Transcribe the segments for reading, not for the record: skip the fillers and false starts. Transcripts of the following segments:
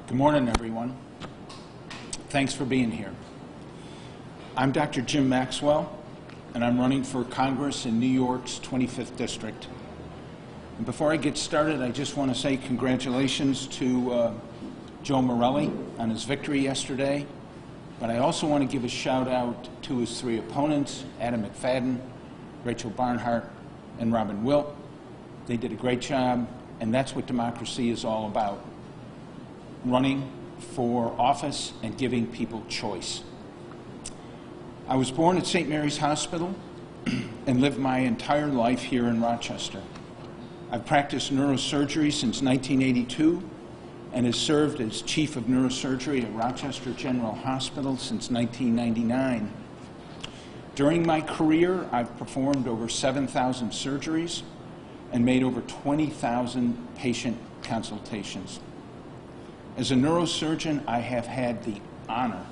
Good morning, everyone. Thanks for being here. I'm Dr. Jim Maxwell, and I'm running for Congress in New York's 25th District. And before I get started, I just want to say congratulations to Joe Morelli on his victory yesterday. But I also want to give a shout out to his three opponents, Adam McFadden, Rachel Barnhart, and Robin Wilt. They did a great job, and that's what democracy is all about. Running for office and giving people choice. I was born at St. Mary's Hospital and lived my entire life here in Rochester. I've practiced neurosurgery since 1982 and has served as chief of neurosurgery at Rochester General Hospital since 1999. During my career, I've performed over 7,000 surgeries and made over 20,000 patient consultations. As a neurosurgeon, I have had the honor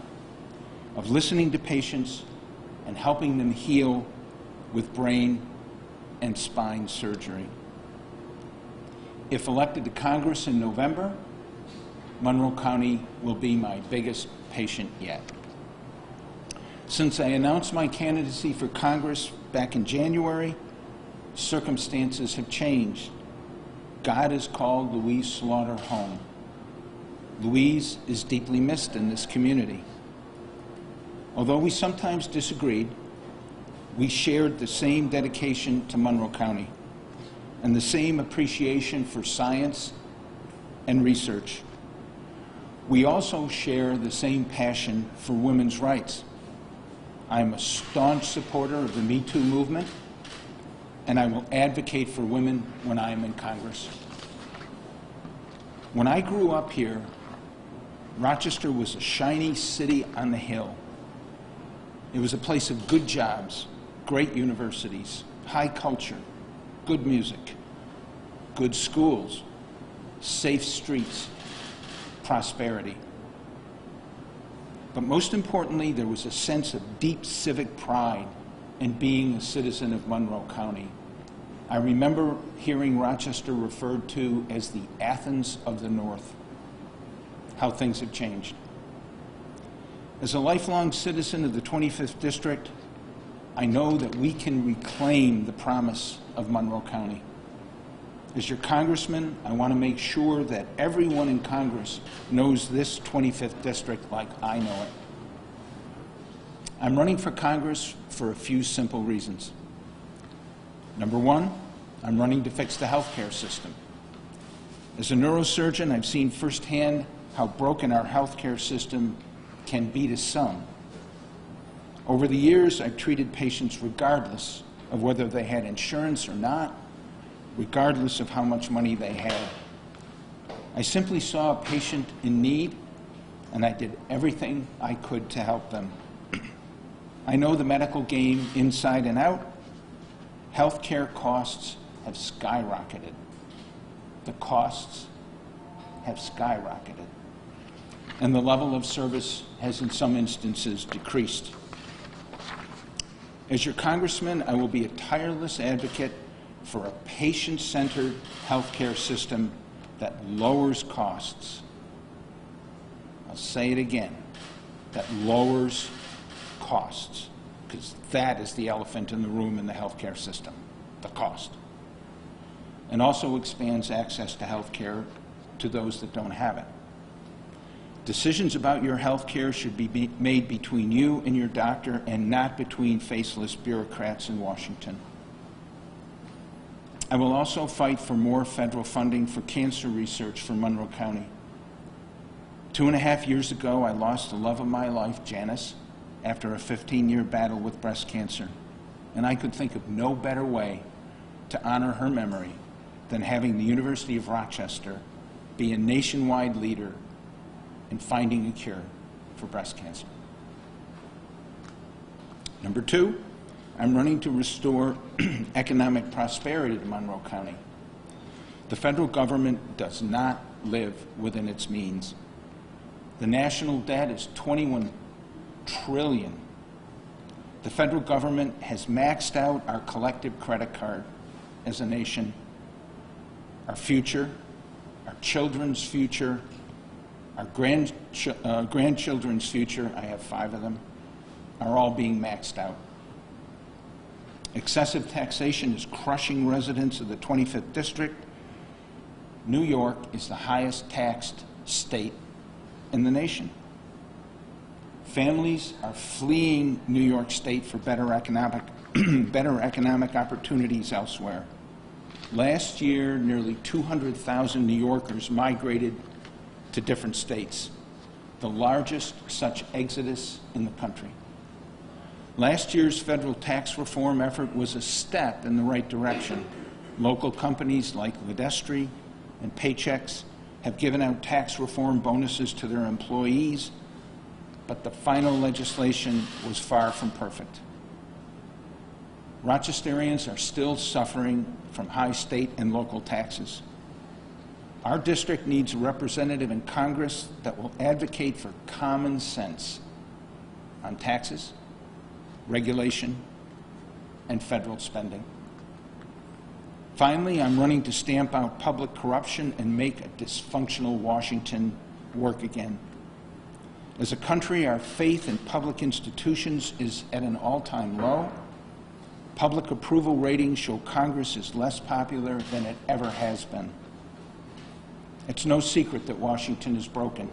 of listening to patients and helping them heal with brain and spine surgery. If elected to Congress in November, Monroe County will be my biggest patient yet. Since I announced my candidacy for Congress back in January, circumstances have changed. God has called Louise Slaughter home. Louise is deeply missed in this community. Although we sometimes disagreed, we shared the same dedication to Monroe County and the same appreciation for science and research. We also share the same passion for women's rights. I'm a staunch supporter of the Me Too movement, and I will advocate for women when I am in Congress. When I grew up here, Rochester was a shiny city on the hill. It was a place of good jobs, great universities, high culture, good music, good schools, safe streets, prosperity. But most importantly, there was a sense of deep civic pride in being a citizen of Monroe County. I remember hearing Rochester referred to as the Athens of the North. How things have changed. As a lifelong citizen of the 25th District, I know that we can reclaim the promise of Monroe County. As your congressman, I want to make sure that everyone in Congress knows this 25th District like I know it. I'm running for Congress for a few simple reasons. Number one, I'm running to fix the healthcare system. As a neurosurgeon, I've seen firsthand how broken our healthcare system can be to some. Over the years, I've treated patients regardless of whether they had insurance or not, regardless of how much money they had. I simply saw a patient in need, and I did everything I could to help them. I know the medical game inside and out. Healthcare costs have skyrocketed. The costs have skyrocketed. And the level of service has in some instances decreased. As your congressman, I will be a tireless advocate for a patient-centered healthcare system that lowers costs. I'll say it again, that lowers costs, because that is the elephant in the room in the healthcare system, the cost. And also expands access to healthcare to those that don't have it. Decisions about your health care should be made between you and your doctor and not between faceless bureaucrats in Washington. I will also fight for more federal funding for cancer research for Monroe County. 2.5 years ago, I lost the love of my life, Janice, after a 15-year battle with breast cancer. And I could think of no better way to honor her memory than having the University of Rochester be a nationwide leader in finding a cure for breast cancer. Number two, I'm running to restore economic prosperity to Monroe County. The federal government does not live within its means. The national debt is $21 trillion. The federal government has maxed out our collective credit card as a nation. Our future, our children's future, Our grandchildren's future, I have 5 of them, are all being maxed out. Excessive taxation is crushing residents of the 25th District. New York is the highest taxed state in the nation. Families are fleeing New York State for better economic opportunities elsewhere. Last year, nearly 200,000 New Yorkers migrated to different states, the largest such exodus in the country. Last year's federal tax reform effort was a step in the right direction. Local companies like Vedestri and Paychex have given out tax reform bonuses to their employees, but the final legislation was far from perfect. Rochesterians are still suffering from high state and local taxes. Our district needs a representative in Congress that will advocate for common sense on taxes, regulation, and federal spending. Finally, I'm running to stamp out public corruption and make a dysfunctional Washington work again. As a country, our faith in public institutions is at an all-time low. Public approval ratings show Congress is less popular than it ever has been. It's no secret that Washington is broken.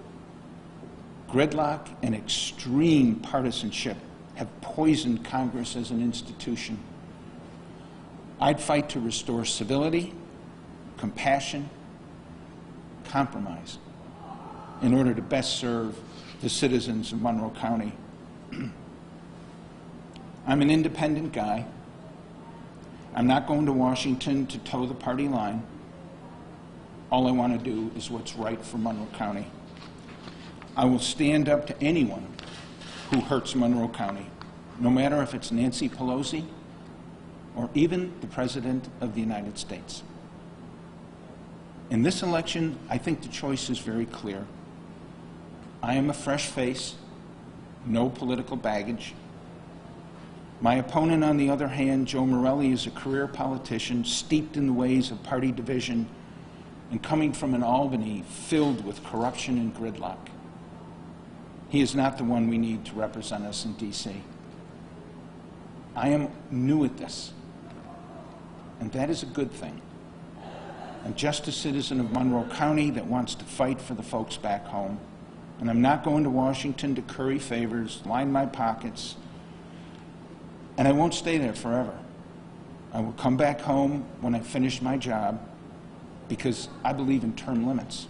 Gridlock and extreme partisanship have poisoned Congress as an institution. I'd fight to restore civility, compassion, compromise in order to best serve the citizens of Monroe County. I'm an independent guy. I'm not going to Washington to toe the party line. All I want to do is what's right for Monroe County. I will stand up to anyone who hurts Monroe County, no matter if it's Nancy Pelosi or even the President of the United States. In this election, I think the choice is very clear. I am a fresh face, no political baggage. My opponent, on the other hand, Joe Morelli, is a career politician steeped in the ways of party division and coming from an Albany filled with corruption and gridlock. He is not the one we need to represent us in D.C. I am new at this, and that is a good thing. I'm just a citizen of Monroe County that wants to fight for the folks back home, and I'm not going to Washington to curry favors, line my pockets, and I won't stay there forever. I will come back home when I finish my job because I believe in term limits.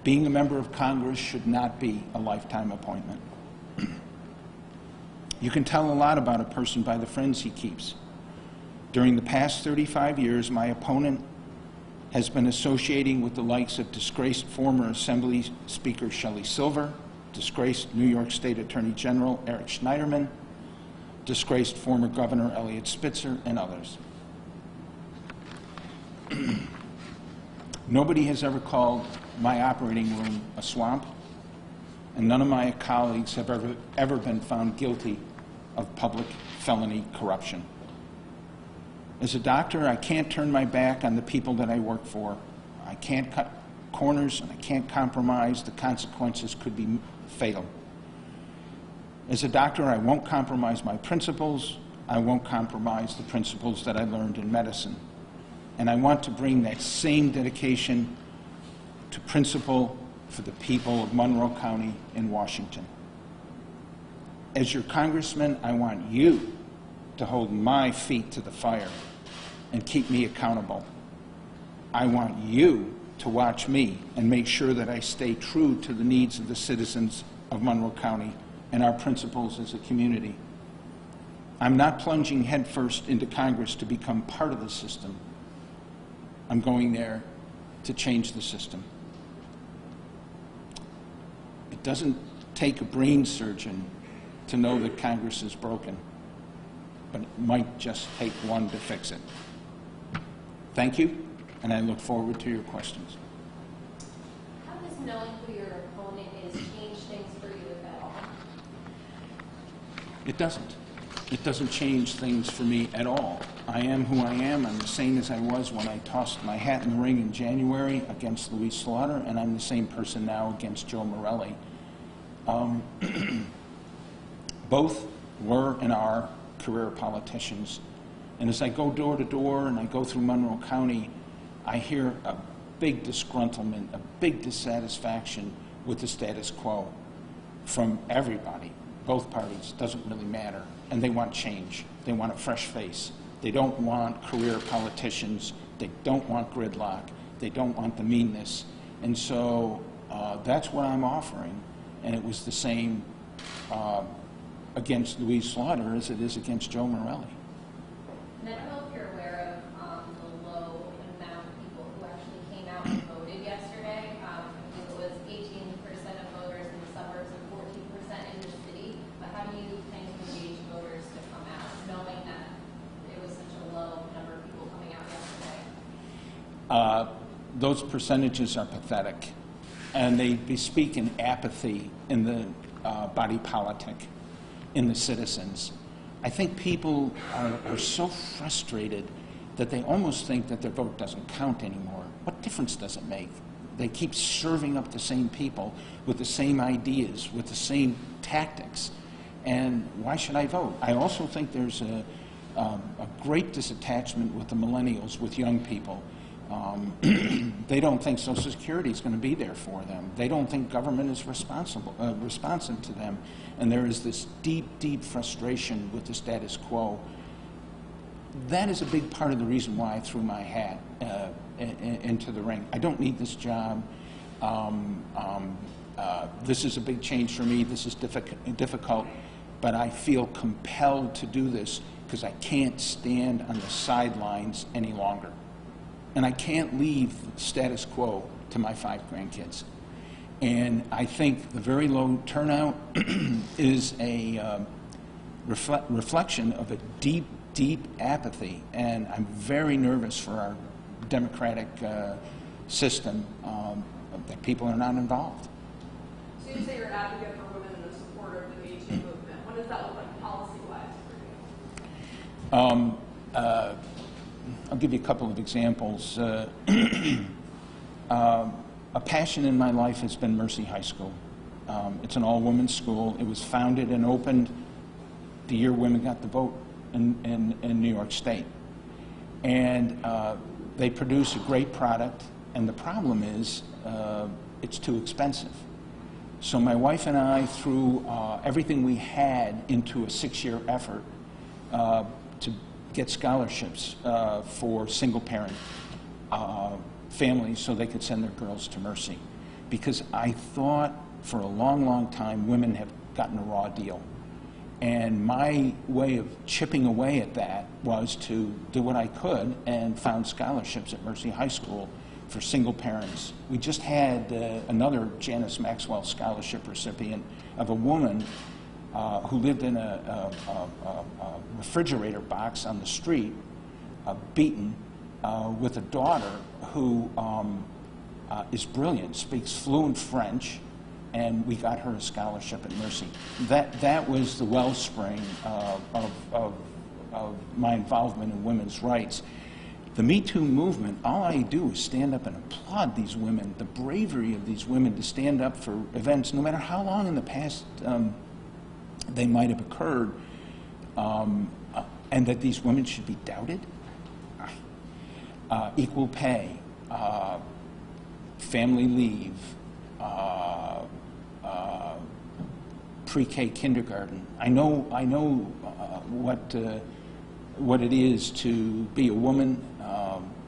Being a member of Congress should not be a lifetime appointment. You can tell a lot about a person by the friends he keeps. During the past 35 years, my opponent has been associating with the likes of disgraced former Assembly Speaker Shelley Silver, disgraced New York State Attorney General Eric Schneiderman, disgraced former Governor Eliot Spitzer, and others. Nobody has ever called my operating room a swamp, and none of my colleagues have ever been found guilty of public felony corruption. As a doctor, I can't turn my back on the people that I work for. I can't cut corners and I can't compromise. The consequences could be fatal. As a doctor, I won't compromise my principles. I won't compromise the principles that I learned in medicine. And I want to bring that same dedication to principle for the people of Monroe County in Washington. As your congressman, I want you to hold my feet to the fire and keep me accountable. I want you to watch me and make sure that I stay true to the needs of the citizens of Monroe County and our principles as a community. I'm not plunging headfirst into Congress to become part of the system. I'm going there to change the system. It doesn't take a brain surgeon to know that Congress is broken, but it might just take one to fix it. Thank you, and I look forward to your questions. How does knowing who your opponent is change things for you, if at all? It doesn't. it doesn't change things for me at all. I am who I am. I'm the same as I was when I tossed my hat in the ring in January against Louise Slaughter, and I'm the same person now against Joe Morelli. Both were and are career politicians. And as I go door to door and I go through Monroe County, I hear a big disgruntlement, a big dissatisfaction with the status quo from everybody, both parties, doesn't really matter. And they want change. They want a fresh face. They don't want career politicians. They don't want gridlock. They don't want the meanness. And so that's what I'm offering. And it was the same against Louise Slaughter as it is against Joe Morelli. And I don't know if you're aware of the low amount of people who actually came out and voted yesterday. I think it was 18% of voters in the suburbs and 14% in the city. But how do you kind of engage voters to come out, knowing that it was such a low number of people coming out yesterday? Those percentages are pathetic, and they bespeak an apathy in the body politic, in the citizens. I think people are so frustrated that they almost think that their vote doesn't count anymore. What difference does it make? They keep serving up the same people with the same ideas, with the same tactics. And why should I vote? I also think there's a great disattachment with the millennials, with young people. They don't think Social Security is going to be there for them. They don't think government is responsive to them. And there is this deep, deep frustration with the status quo. That is a big part of the reason why I threw my hat into the ring. I don't need this job. This is a big change for me. This is difficult. But I feel compelled to do this because I can't stand on the sidelines any longer. And I can't leave the status quo to my 5 grandkids. And I think the very low turnout is a reflection of a deep, deep apathy. And I'm very nervous for our democratic system that people are not involved. So you say you're an advocate for women and a supporter of the vacant movement. What does that look like policy-wise for you? I'll give you a couple of examples. A passion in my life has been Mercy High School. It's an all-women's school. It was founded and opened the year women got the vote in New York State. And they produce a great product, and the problem is it's too expensive. So my wife and I threw everything we had into a 6-year effort to get scholarships for single-parent families so they could send their girls to Mercy. Because I thought for a long, long time women have gotten a raw deal. And my way of chipping away at that was to do what I could and found scholarships at Mercy High School for single parents. We just had another Janice Maxwell scholarship recipient of a woman who lived in a refrigerator box on the street, beaten, with a daughter who is brilliant, speaks fluent French, and we got her a scholarship at Mercy. That was the wellspring of my involvement in women's rights. The Me Too movement, all I do is stand up and applaud these women, the bravery of these women to stand up for events, no matter how long in the past they might have occurred, and that these women should be doubted. Equal pay, family leave, pre-K kindergarten. I know what it is to be a woman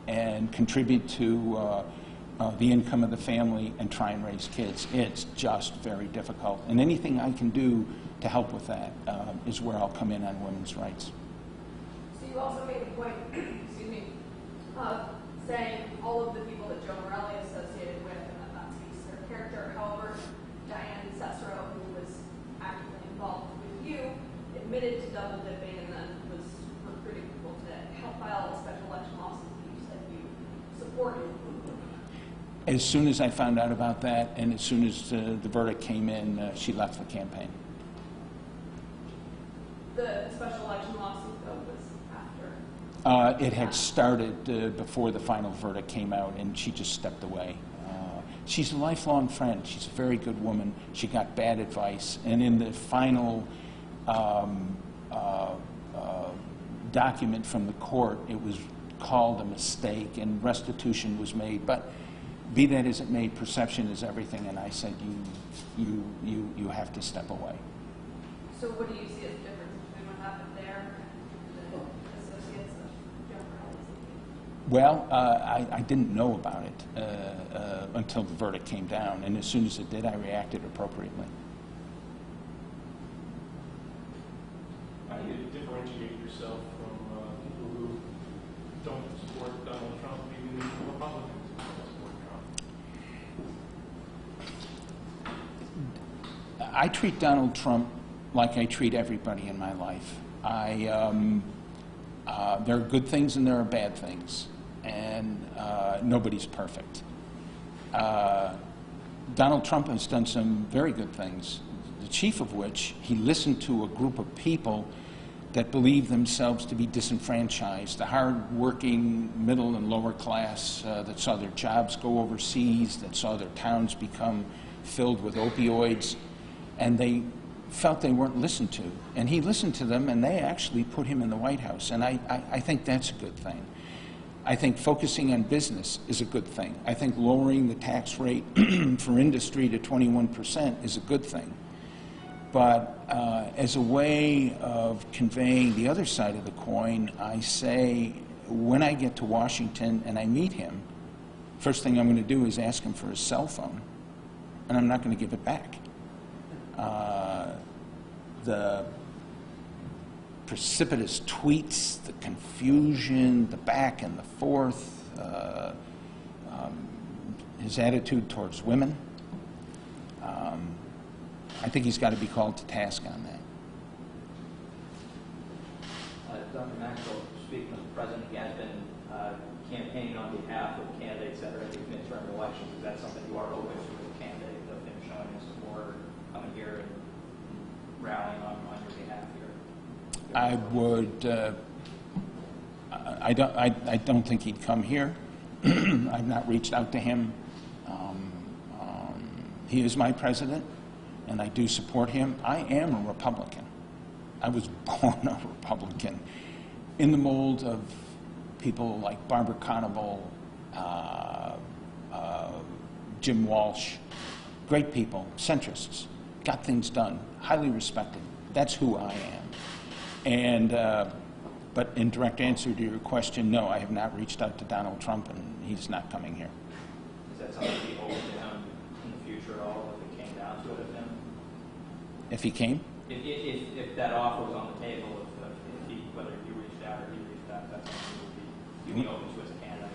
and contribute to the income of the family and try and raise kids. It's just very difficult. And anything I can do to help with that is where I'll come in on women's rights. So you also made the point, excuse me, saying all of the people that Joe Morelli associated with, and that speaks to their character. However, Diane Cicero, who was actively involved with you, admitted to double dipping and then was recruiting people to help file special election lawsuits that you said you supported. As soon as I found out about that, and as soon as the verdict came in, she left the campaign. The special election lawsuit, though, was after? It had started before the final verdict came out, and she just stepped away. She's a lifelong friend. She's a very good woman. She got bad advice, and in the final document from the court, it was called a mistake, and restitution was made. But be that as it may, perception is everything, and I said, you have to step away. So what do you see as the difference between what happened there and the associates of Joan Morelli's? Well, I didn't know about it until the verdict came down, and as soon as it did, I reacted appropriately. How do you differentiate yourself from people who don't support Donald Trump, even Republicans who don't support Trump? I treat Donald Trump like I treat everybody in my life. There are good things and there are bad things, and nobody's perfect. Donald Trump has done some very good things, the chief of which, he listened to a group of people that believe themselves to be disenfranchised, the hard-working middle and lower class that saw their jobs go overseas, that saw their towns become filled with opioids, and they felt they weren't listened to. And he listened to them, and they actually put him in the White House, and I think that's a good thing. I think focusing on business is a good thing. I think lowering the tax rate for industry to 21% is a good thing. But as a way of conveying the other side of the coin, I say when I get to Washington and I meet him, first thing I'm going to do is ask him for his cell phone, and I'm not going to give it back. The precipitous tweets, the confusion, the back and the forth, his attitude towards women, I think he's got to be called to task on that. Dr. Maxwell, speaking as the president, he has been campaigning on behalf of candidates that are in these midterm elections. Is that something you are open to as a candidate, of him showing his support, coming here and rallying on your behalf here? I would. I don't think he'd come here. I've not reached out to him. He is my president, and I do support him. I am a Republican. I was born a Republican, in the mold of people like Barbara Conable, Jim Walsh, great people, centrists, got things done, highly respected. That's who I am. And, but in direct answer to your question, no, I have not reached out to Donald Trump, and he's not coming here. Is that something to be open to him in the future at all, if it came down to it of him? If he came? If that offer was on the table, if he, whether you reached out or he reached out, that's something you'd be open to as a candidate,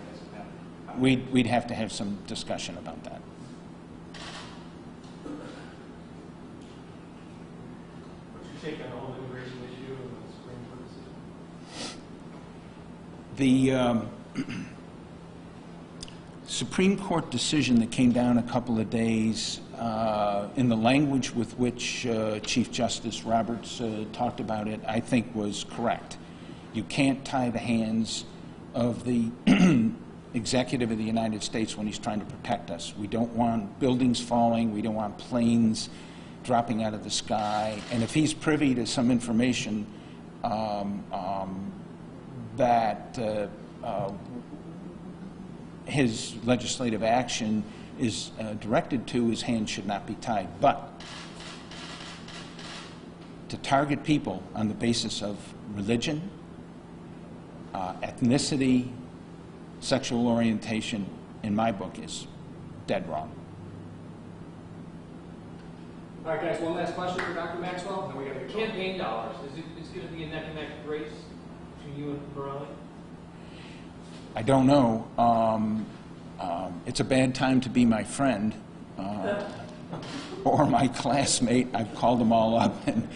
I guess. We'd have to have some discussion about that. What's your take on the whole immigration issue and the Supreme Court decision? The Supreme Court decision that came down a couple of days, in the language with which Chief Justice Roberts talked about it, I think was correct. You can't tie the hands of the executive of the United States when he's trying to protect us. We don't want buildings falling. We don't want planes dropping out of the sky. And if he's privy to some information that his legislative action is directed to, his hands should not be tied. But to target people on the basis of religion, ethnicity, sexual orientation, in my book, is dead wrong. All right, guys, one last question for Dr. Maxwell. Then we got the campaign dollars. Is going to be a neck-and-neck race between you and Morelli? I don't know. It's a bad time to be my friend or my classmate. I've called them all up and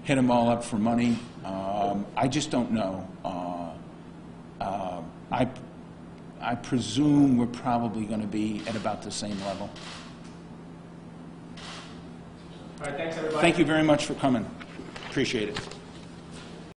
hit them all up for money. I just don't know. I presume we're probably going to be at about the same level. All right, thanks, everybody. Thank you very much for coming. Appreciate it.